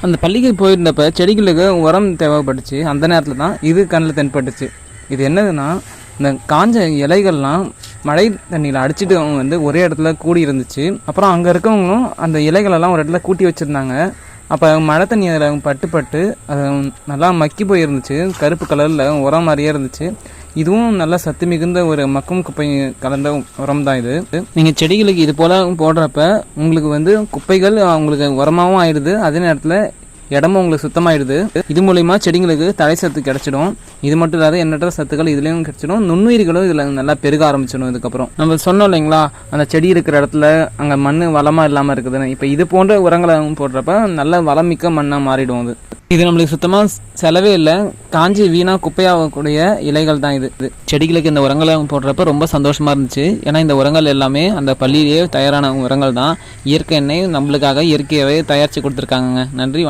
அந்த பள்ளிக்கு போயிருந்தப்ப செடிகளுக்கு உரம் தேவைப்பட்டுச்சு. அந்த நேரத்தில் தான் இது கண்ணில் தென்பட்டுச்சு. இது என்னதுன்னா, இந்த காஞ்ச இலைகள்லாம் மழை தண்ணியில் அடிச்சுட்டு அவங்க ஒரே இடத்துல கூடி இருந்துச்சு. அப்புறம் அங்கே இருக்கவங்களும் அந்த இலைகளெல்லாம் ஒரு இடத்துல கூட்டி வச்சுருந்தாங்க. அப்போ மழை தண்ணி அதில் பட்டு அது நல்லா மக்கி போயிருந்துச்சு. கருப்பு கலரில் உரம் மாதிரியே இருந்துச்சு. இதுவும் நல்லா சத்து மிகுந்த ஒரு மக்கும் குப்பை கலந்த உரம் தான் இது. நீங்கள் செடிகளுக்கு இது போல் போடுறப்ப உங்களுக்கு குப்பைகள் உங்களுக்கு உரமாகவும் ஆயிடுது. அதே நேரத்தில் இடமும் உங்களுக்கு சுத்தமாயிடுது. இது மூலயமா செடிங்களுக்கு தழை சத்து கிடைச்சிடும். இது மட்டும் இல்லாத எண்ணற்ற சத்துக்கள் இதுலேயும் கிடைச்சிடும். நுண்ணுயிர்களும் இதில் நல்லா பெருக ஆரம்பிச்சிடும். இதுக்கப்புறம் நம்ம சொன்னோம் இல்லைங்களா, அந்த செடி இருக்கிற இடத்துல அங்கே மண் வளமாக இல்லாமல் இருக்குதுன்னு. இப்போ இது போன்ற உரங்களை போடுறப்ப நல்ல வளமிக்க மண்ணாக மாறிடும். இது நம்மளுக்கு சுத்தமாக செலவே இல்லை. காஞ்சி வீணாக குப்பையாகக்கூடிய இலைகள் தான் இது. செடிகளுக்கு இந்த உரங்களை போடுறப்ப ரொம்ப சந்தோஷமாக இருந்துச்சு. ஏன்னா இந்த உரங்கள் எல்லாமே அந்த பள்ளியிலேயே தயாரான உரங்கள் தான். இயற்கை எண்ணெய் நம்மளுக்காக இயற்கையாகவே தயாரித்து கொடுத்துருக்காங்க. நன்றி.